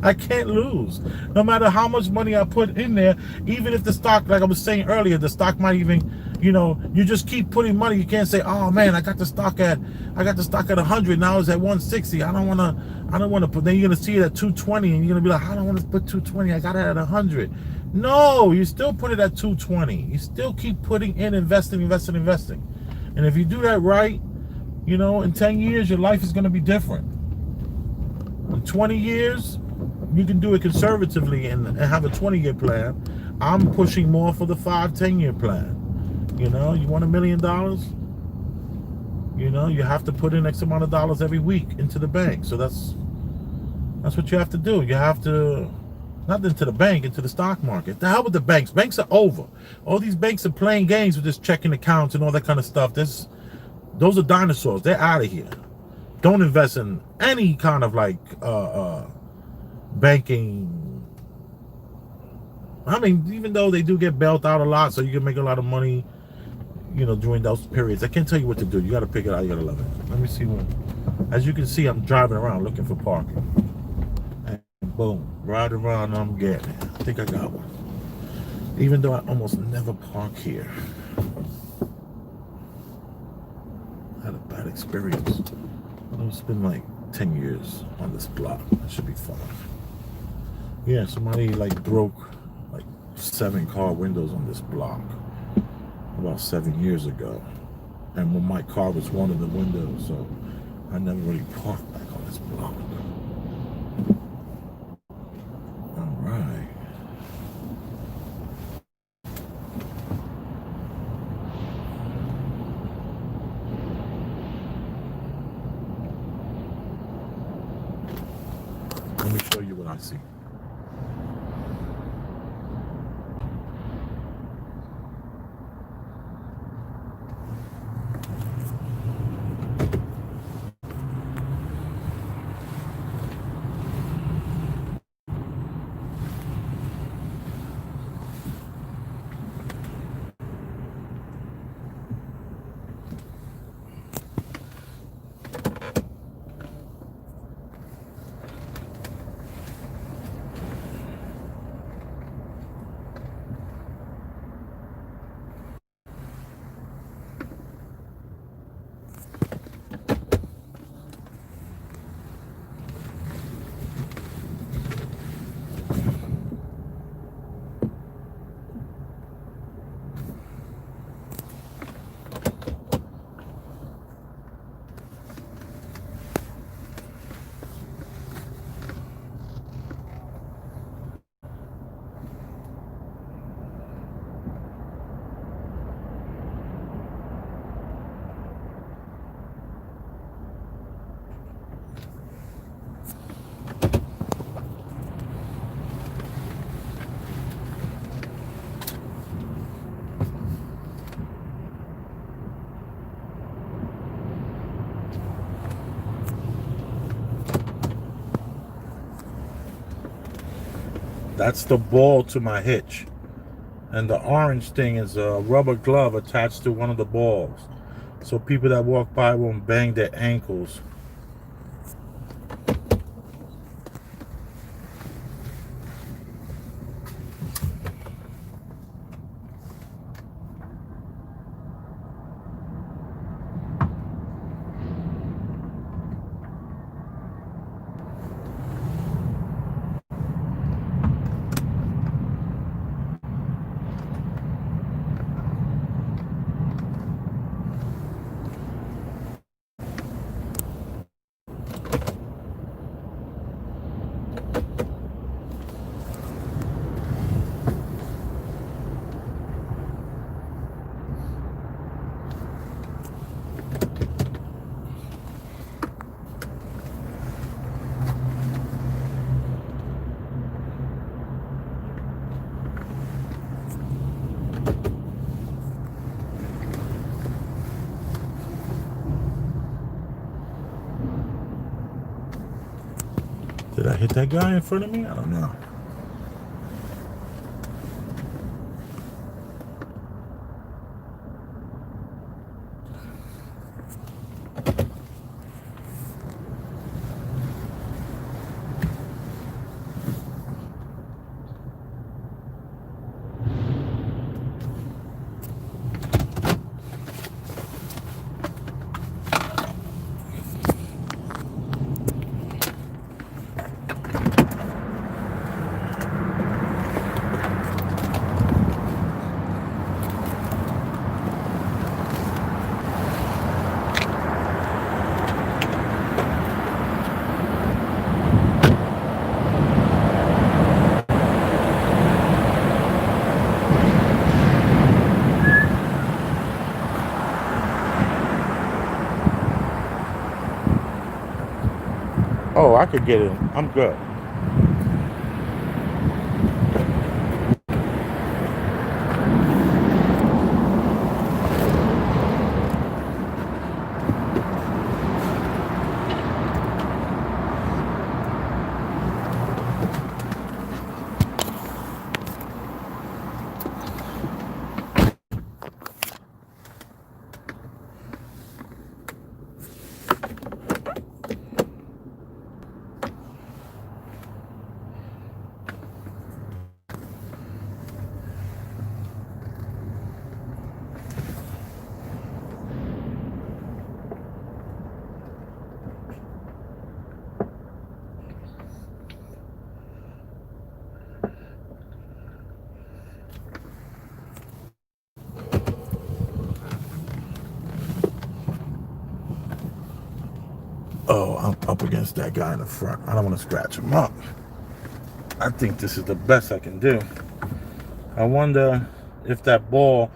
I can't lose. No matter how much money I put in there, even if the stock, like I was saying earlier, the stock might even, you know, you just keep putting money. You can't say, oh man, I got the stock at 100, now it's at 160. I don't want to put, then you're going to see it at 220 and you're going to be like, I don't want to put 220. I got it at 100. No, you still put it at 220. You still keep putting in, investing. And if you do that right, you know, in 10 years, your life is going to be different. In 20 years, you can do it conservatively and have a 20-year plan. I'm pushing more for the 5-10-year plan. You know, you want $1 million? You know, you have to put in X amount of dollars every week into the bank. So that's what you have to do. You have to, not into the bank, into the stock market. The hell with the banks. Banks are over. All these banks are playing games with this checking accounts and all that kind of stuff. Those are dinosaurs. They're out of here. Don't invest in any kind of like banking. I mean, even though they do get bailed out a lot, so you can make a lot of money, you know, during those periods. I can't tell you what to do. You got to pick it out. You got to love it. Let me see one. As you can see, I'm driving around looking for parking. And boom, ride around, I'm getting it. I think I got one. Even though I almost never park here. I had a bad experience. It's been like 10 years on this block. It should be fine. Yeah, somebody like broke like 7 car windows on this block. about 7 years ago. And when my car was one of the windows, so I never really parked back on this block. All right. Let me show you what I see. That's the ball to my hitch. And the orange thing is a rubber glove attached to one of the balls. So people that walk by won't bang their ankles. Did I hit that guy in front of me? I don't know. Oh, I could get in. I'm good. I'm up against that guy in the front. I don't want to scratch him up. I think this is the best I can do. I wonder if that ball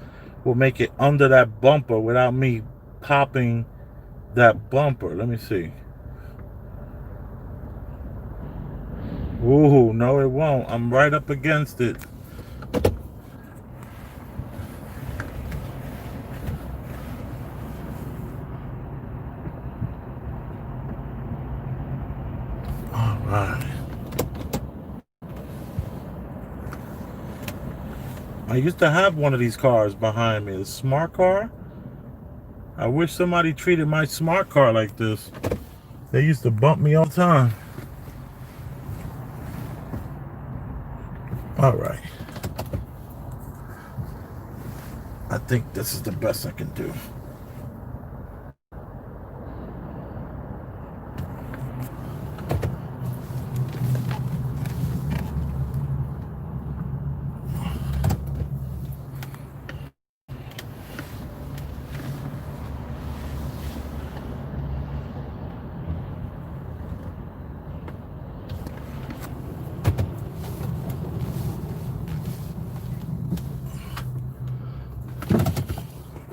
will make it under that bumper without me popping that bumper. Let me see. Ooh, no, it won't. I'm right up against it. All right. I used to have one of these cars behind me, a smart car. I wish somebody treated my smart car like this. They used to bump me all the time. All right. I think this is the best I can do.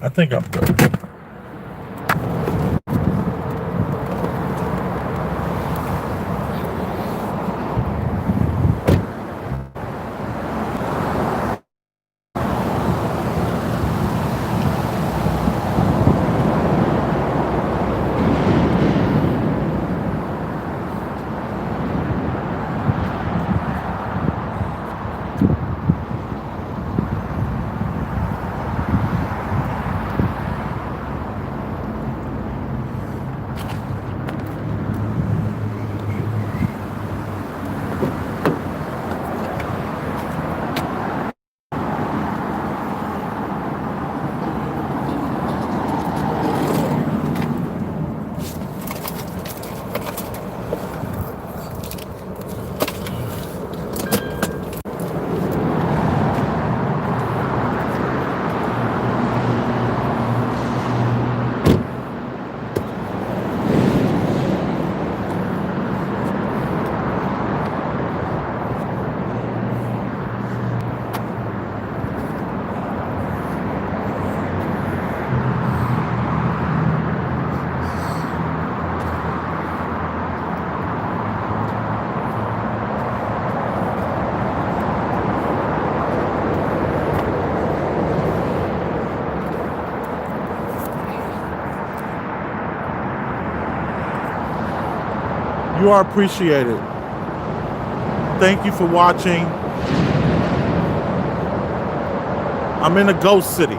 I think I'm good. You are appreciated. Thank you for watching. I'm in a ghost city.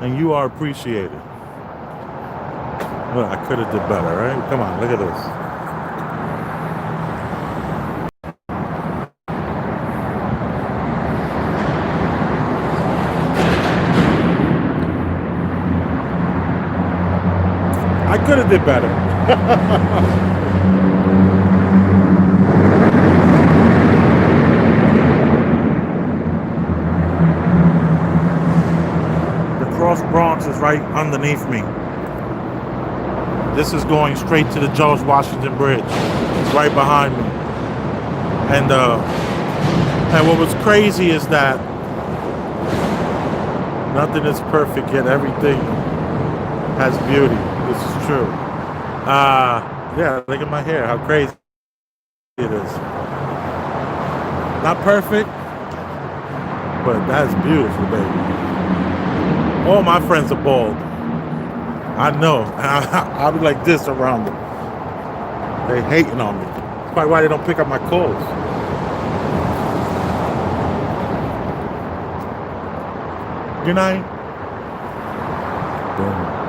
And you are appreciated. Well, I could have did better, right? Come on, look at this. I could have did better. The Cross Bronx is right underneath me. This is going straight to the George Washington Bridge. It's right behind me. And what was crazy is that nothing is perfect yet. Everything has beauty. This is true. Yeah, look at my hair. How crazy it is. Not perfect, but that's beautiful, baby. All my friends are bald. I know. I'll be like this around them. They hating on me. That's probably why they don't pick up my calls. Good night. Boom.